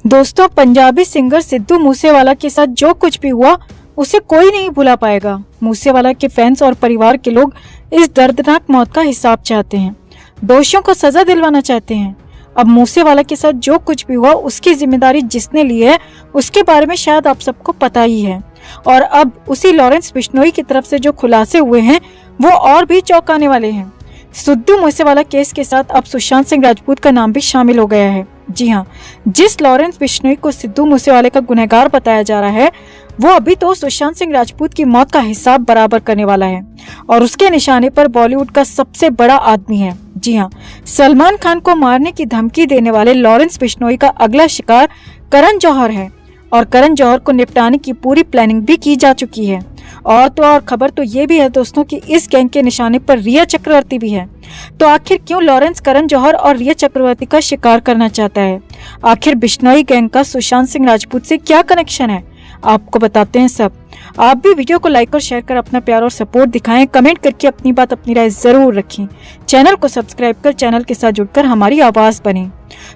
दोस्तों, पंजाबी सिंगर सिद्धू मूसेवाला के साथ जो कुछ भी हुआ उसे कोई नहीं भुला पाएगा। मूसेवाला के फैंस और परिवार के लोग इस दर्दनाक मौत का हिसाब चाहते हैं, दोषियों को सजा दिलवाना चाहते हैं। अब मूसेवाला के साथ जो कुछ भी हुआ उसकी जिम्मेदारी जिसने ली है उसके बारे में शायद आप सबको पता ही है। और अब उसी लॉरेंस बिश्नोई की तरफ से जो खुलासे हुए हैं वो और भी चौंकाने वाले हैं। सिद्धू मूसेवाला केस के साथ अब सुशांत सिंह राजपूत का नाम भी शामिल हो गया है। जी हाँ, जिस लॉरेंस बिश्नोई को सिद्धू मूसेवाले का गुनहगार बताया जा रहा है वो अभी तो सुशांत सिंह राजपूत की मौत का हिसाब बराबर करने वाला है और उसके निशाने पर बॉलीवुड का सबसे बड़ा आदमी है। जी हाँ, सलमान खान को मारने की धमकी देने वाले लॉरेंस बिश्नोई का अगला शिकार करण जौहर है और करण जौहर को निपटाने की पूरी प्लानिंग भी की जा चुकी है। और तो और खबर तो ये भी है दोस्तों कि इस गैंग के निशाने पर रिया चक्रवर्ती भी है। तो आखिर क्यों लॉरेंस करण जौहर और रिया चक्रवर्ती का शिकार करना चाहता है? आखिर बिश्नोई गैंग का सुशांत सिंह राजपूत से क्या कनेक्शन है? आपको बताते हैं सब। आप भी वीडियो को लाइक और शेयर कर अपना प्यार और सपोर्ट दिखाएं। कमेंट करके अपनी बात अपनी राय जरूर रखें। चैनल को सब्सक्राइब कर चैनल के साथ जुड़कर हमारी आवाज बने।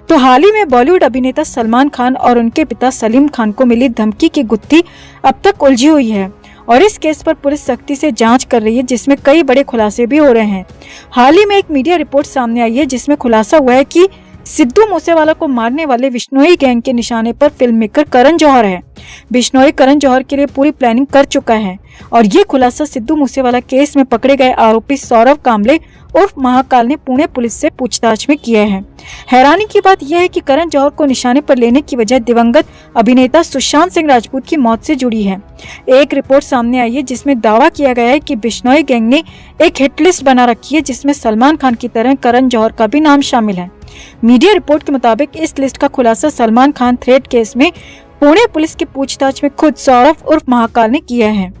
तो हाल ही में बॉलीवुड अभिनेता सलमान खान और उनके पिता सलीम खान को मिली धमकी की गुत्थी अब तक उलझी हुई है और इस केस पर पुलिस सख्ती से जांच कर रही है, जिसमें कई बड़े खुलासे भी हो रहे हैं। हाल ही में एक मीडिया रिपोर्ट सामने आई है जिसमें खुलासा हुआ है कि सिद्धू मूसेवाला को मारने वाले बिश्नोई गैंग के निशाने पर फिल्म मेकर करण जौहर है। बिश्नोई करण जौहर के लिए पूरी प्लानिंग कर चुका है और ये खुलासा सिद्धू मूसेवाला केस में पकड़े गए आरोपी सौरभ कामले उर्फ महाकाल ने पुणे पुलिस से पूछताछ में किया है। हैरानी की बात यह है कि करण जौहर को निशाने पर लेने की वजह दिवंगत अभिनेता सुशांत सिंह राजपूत की मौत से जुड़ी है। एक रिपोर्ट सामने आई है जिसमें दावा किया गया है कि बिश्नोई गैंग ने एक हिट लिस्ट बना रखी है जिसमें सलमान खान की तरह करण जौहर का भी नाम शामिल है। मीडिया रिपोर्ट के मुताबिक इस लिस्ट का खुलासा सलमान खान थ्रेड केस में पुणे पुलिस की पूछताछ में खुद सौरभ उर्फ महाकाल ने किया है।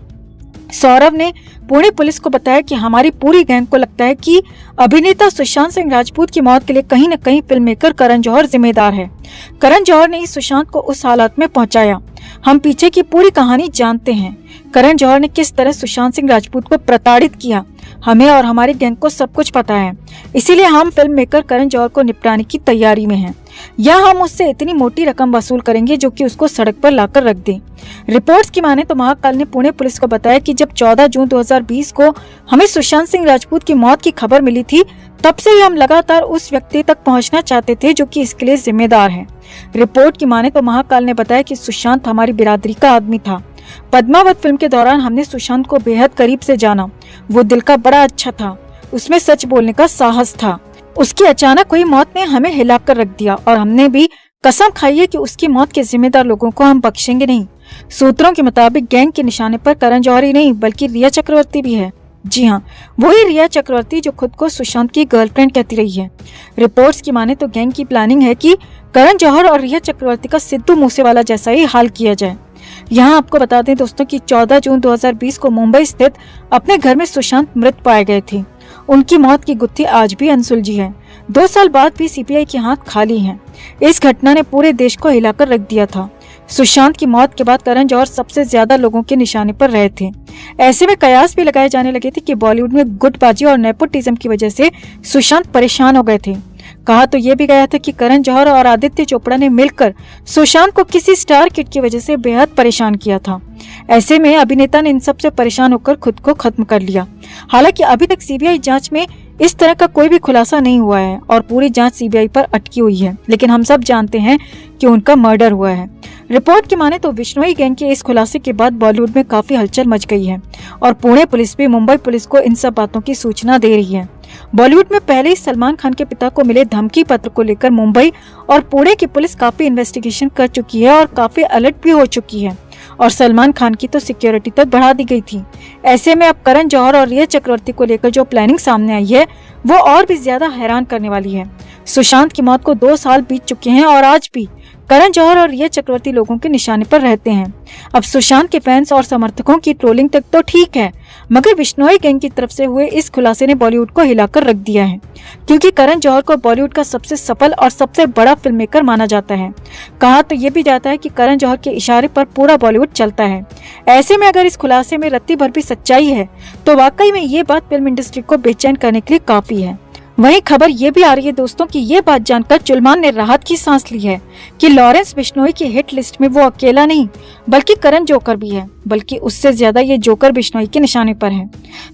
सौरभ ने पुणे पुलिस को बताया कि हमारी पूरी गैंग को लगता है कि अभिनेता सुशांत सिंह राजपूत की मौत के लिए कहीं न कहीं फिल्म मेकर करण जौहर जिम्मेदार है। करण जौहर ने ही सुशांत को उस हालात में पहुंचाया। हम पीछे की पूरी कहानी जानते हैं। करण जौहर ने किस तरह सुशांत सिंह राजपूत को प्रताड़ित किया, हमें और हमारी गैंग को सब कुछ पता है। इसीलिए हम फिल्म मेकर करण जौहर को निपटाने की तैयारी में हैं। या हम उससे इतनी मोटी रकम वसूल करेंगे जो कि उसको सड़क पर लाकर रख दे। रिपोर्ट्स की माने तो महाकाल ने पुणे पुलिस को बताया कि जब 14 जून 2020 को हमें सुशांत सिंह राजपूत की मौत की खबर मिली थी तब से ही हम लगातार उस व्यक्ति तक पहुंचना चाहते थे जो कि इसके लिए जिम्मेदार है। रिपोर्ट की माने तो महाकाल ने बताया कि सुशांत हमारी बिरादरी का आदमी था। पद्मावत फिल्म के दौरान हमने सुशांत को बेहद करीब से जाना। वो दिल का बड़ा अच्छा था, उसमें सच बोलने का साहस था। उसकी अचानक हुई मौत ने हमें हिलाकर रख दिया और हमने भी कसम खाई है कि उसकी मौत के जिम्मेदार लोगों को हम बख्शेंगे नहीं। सूत्रों के मुताबिक गैंग के निशाने पर करण जौहर ही नहीं बल्कि रिया चक्रवर्ती भी है। जी हाँ, वही रिया चक्रवर्ती जो खुद को सुशांत की गर्लफ्रेंड कहती रही है। रिपोर्ट्स की माने तो गैंग की प्लानिंग है कि करण जौहर और रिया चक्रवर्ती का सिद्धू मूसेवाला जैसा ही हाल किया जाए। यहाँ आपको बता दें दोस्तों कि 14 जून 2020 को मुंबई स्थित अपने घर में सुशांत मृत पाए गए थे। उनकी मौत की गुत्थी आज भी अनसुलझी है। 2 साल बाद भी सीबीआई के हाथ खाली हैं। इस घटना ने पूरे देश को हिलाकर रख दिया था। सुशांत की मौत के बाद करण जौहर सबसे ज्यादा लोगों के निशाने पर रहे थे। ऐसे में कयास भी लगाए जाने लगे थे कि बॉलीवुड में गुटबाजी और नेपोटिज्म की वजह से सुशांत परेशान हो गए थे। कहा तो ये भी गया था कि करण जौहर और आदित्य चोपड़ा ने मिलकर सुशांत को किसी स्टार किड की वजह से बेहद परेशान किया था। ऐसे में अभिनेता ने इन सब से परेशान होकर खुद को खत्म कर लिया। हालांकि अभी तक सीबीआई जांच में इस तरह का कोई भी खुलासा नहीं हुआ है और पूरी जांच सीबीआई पर अटकी हुई है, लेकिन हम सब जानते हैं कि उनका मर्डर हुआ है। रिपोर्ट की माने तो बिश्नोई गैंग के इस खुलासे के बाद बॉलीवुड में काफी हलचल मच गई है और पुणे पुलिस भी मुंबई पुलिस को इन सब बातों की सूचना दे रही है। बॉलीवुड में पहले ही सलमान खान के पिता को मिले धमकी पत्र को लेकर मुंबई और पुणे की पुलिस काफी इन्वेस्टिगेशन कर चुकी है और काफी अलर्ट भी हो चुकी है और सलमान खान की तो सिक्योरिटी तक बढ़ा दी गई थी। ऐसे में अब करण जौहर और रिया चक्रवर्ती को लेकर जो प्लानिंग सामने आई है वो और भी ज्यादा हैरान करने वाली है। सुशांत की मौत को 2 साल बीत चुके हैं और आज भी करण जौहर और रिया चक्रवर्ती लोगों के निशाने पर रहते हैं। अब सुशांत के फैंस और समर्थकों की ट्रोलिंग तक तो ठीक है, मगर बिश्नोई गैंग की तरफ से हुए इस खुलासे ने बॉलीवुड को हिलाकर रख दिया है, क्योंकि करण जौहर को बॉलीवुड का सबसे सफल और सबसे बड़ा फिल्म मेकर माना जाता है। कहा तो ये भी जाता है कि करण जौहर के इशारे पर पूरा बॉलीवुड चलता है। ऐसे में अगर इस खुलासे में रत्ती भर भी सच्चाई है तो वाकई में ये बात फिल्म इंडस्ट्री को बेचैन करने के लिए काफी है। वहीं खबर ये भी आ रही है दोस्तों कि ये बात जानकर जुलमान ने राहत की सांस ली है कि लॉरेंस बिश्नोई की हिट लिस्ट में वो अकेला नहीं बल्कि करण जोकर भी है, बल्कि उससे ज्यादा ये जोकर बिश्नोई के निशाने पर है।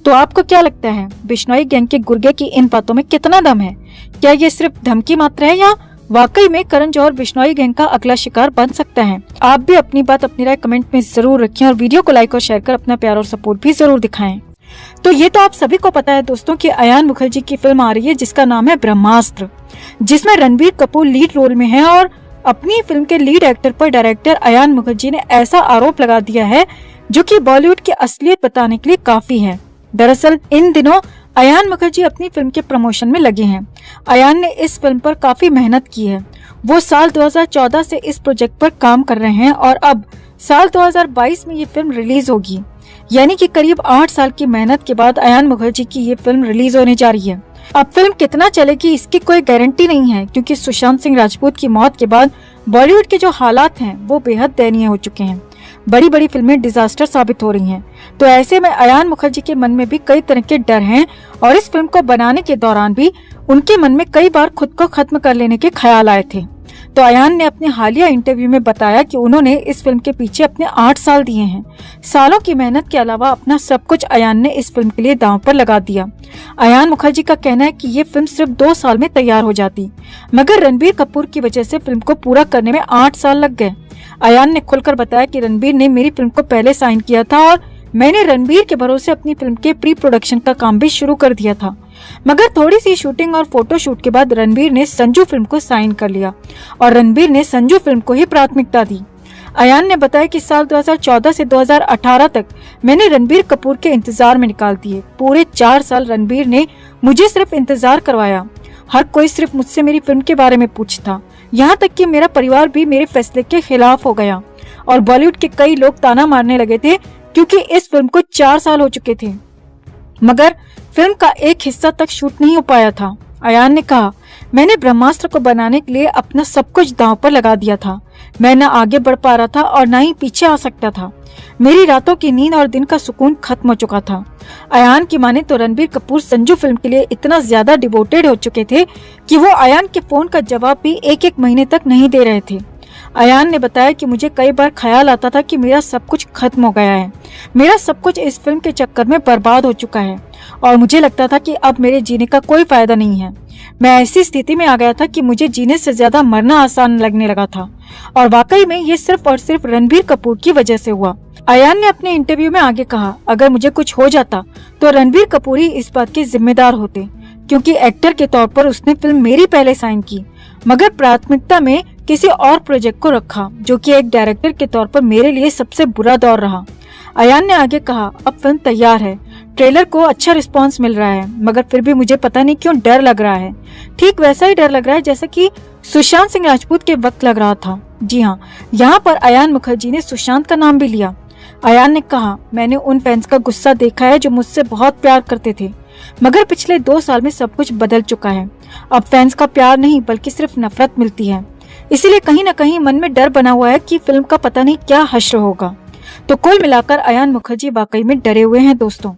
तो आपको क्या लगता है, बिश्नोई गैंग के गुर्गे की इन बातों में कितना दम है? क्या ये सिर्फ धमकी मात्र है या वाकई में करण जौहर बिश्नोई गैंग का अगला शिकार बन सकता है? आप भी अपनी बात, अपनी राय कमेंट में जरूर रखें और वीडियो को लाइक और शेयर कर अपना प्यार और सपोर्ट भी जरूर दिखाएं। तो ये तो आप सभी को पता है दोस्तों कि अयान मुखर्जी की फिल्म आ रही है जिसका नाम है ब्रह्मास्त्र, जिसमें रणबीर कपूर लीड रोल में है। और अपनी फिल्म के लीड एक्टर पर डायरेक्टर अयान मुखर्जी ने ऐसा आरोप लगा दिया है जो कि बॉलीवुड की असलियत बताने के लिए काफी है। दरअसल इन दिनों अयान मुखर्जी अपनी फिल्म के प्रमोशन में लगे हैं। अयान ने इस फिल्म पर काफी मेहनत की है। वो साल 2014 से इस प्रोजेक्ट पर काम कर रहे हैं और अब साल 2022 में ये फिल्म रिलीज होगी, यानी कि करीब 8 साल की मेहनत के बाद अयान मुखर्जी की ये फिल्म रिलीज होने जा रही है। अब फिल्म कितना चलेगी इसकी कोई गारंटी नहीं है, क्योंकि सुशांत सिंह राजपूत की मौत के बाद बॉलीवुड के जो हालात हैं वो बेहद दयनीय हो चुके हैं। बड़ी बड़ी फिल्में डिजास्टर साबित हो रही हैं। तो ऐसे में अयान मुखर्जी के मन में भी कई तरह के डर हैं और इस फिल्म को बनाने के दौरान भी उनके मन में कई बार खुद को खत्म कर लेने के ख्याल आए थे। तो अयान ने अपने हालिया इंटरव्यू में बताया कि उन्होंने इस फिल्म के पीछे अपने 8 साल दिए हैं। सालों की मेहनत के अलावा अपना सब कुछ अयान ने इस फिल्म के लिए दांव पर लगा दिया। अयान मुखर्जी का कहना है कि ये फिल्म सिर्फ 2 साल में तैयार हो जाती, मगर रणबीर कपूर की वजह से फिल्म को पूरा करने में 8 साल लग गए। अयान ने खुलकर बताया कि रणबीर ने मेरी फिल्म को पहले साइन किया था और मैंने रणबीर के भरोसे अपनी फिल्म के प्री प्रोडक्शन का काम भी शुरू कर दिया था, मगर थोड़ी सी शूटिंग और फोटो शूट के बाद रणबीर ने संजू फिल्म को साइन कर लिया और रणबीर ने संजू फिल्म को ही प्राथमिकता दी। अयान ने बताया कि साल 2014 से 2018 तक मैंने रणबीर कपूर के इंतजार में निकाल दिए। पूरे 4 साल रणबीर ने मुझे सिर्फ इंतजार करवाया। हर कोई सिर्फ मुझसे मेरी फिल्म के बारे में पूछता, यहाँ तक कि मेरा परिवार भी मेरे फैसले के खिलाफ हो गया और बॉलीवुड के कई लोग ताना मारने लगे थे क्योंकि इस फिल्म को 4 साल हो चुके थे, मगर फिल्म का एक हिस्सा तक शूट नहीं हो पाया था। अयान ने कहा, मैंने ब्रह्मास्त्र को बनाने के लिए अपना सब कुछ दांव पर लगा दिया था। मैं न आगे बढ़ पा रहा था और न ही पीछे आ सकता था। मेरी रातों की नींद और दिन का सुकून खत्म हो चुका था। अयान की माने तो रणबीर कपूर संजू फिल्म के लिए इतना ज्यादा डिवोटेड हो चुके थे कि वो अयान के फोन का जवाब भी 1-1 महीने तक नहीं दे रहे थे। अयान ने बताया कि मुझे कई बार ख्याल आता था कि मेरा सब कुछ खत्म हो गया है, मेरा सब कुछ इस फिल्म के चक्कर में बर्बाद हो चुका है और मुझे लगता था कि अब मेरे जीने का कोई फायदा नहीं है। मैं ऐसी स्थिति में आ गया था कि मुझे जीने से ज्यादा मरना आसान लगने लगा था और वाकई में ये सिर्फ और सिर्फ रणबीर कपूर की वजह से हुआ। अयान ने अपने इंटरव्यू में आगे कहा, अगर मुझे कुछ हो जाता तो रणबीर कपूर ही इस बात के जिम्मेदार होते, क्योंकि एक्टर के तौर पर उसने फिल्म मेरी पहले साइन की, मगर प्राथमिकता में किसी और प्रोजेक्ट को रखा, जो कि एक डायरेक्टर के तौर पर मेरे लिए सबसे बुरा दौर रहा। अयान ने आगे कहा, अब फिल्म तैयार है, ट्रेलर को अच्छा रिस्पांस मिल रहा है, मगर फिर भी मुझे पता नहीं क्यों डर लग रहा है। ठीक वैसा ही डर लग रहा है जैसा कि सुशांत सिंह राजपूत के वक्त लग रहा था। जी हाँ, यहाँ पर अयान मुखर्जी ने सुशांत का नाम भी लिया। अयान ने कहा, मैंने उन फैंस का गुस्सा देखा है जो मुझसे बहुत प्यार करते थे, मगर पिछले 2 साल में सब कुछ बदल चुका है। अब फैंस का प्यार नहीं बल्कि सिर्फ नफरत मिलती है, इसीलिए कहीं न कहीं मन में डर बना हुआ है कि फिल्म का पता नहीं क्या हश्र होगा। तो कुल मिलाकर अयान मुखर्जी वाकई में डरे हुए हैं दोस्तों।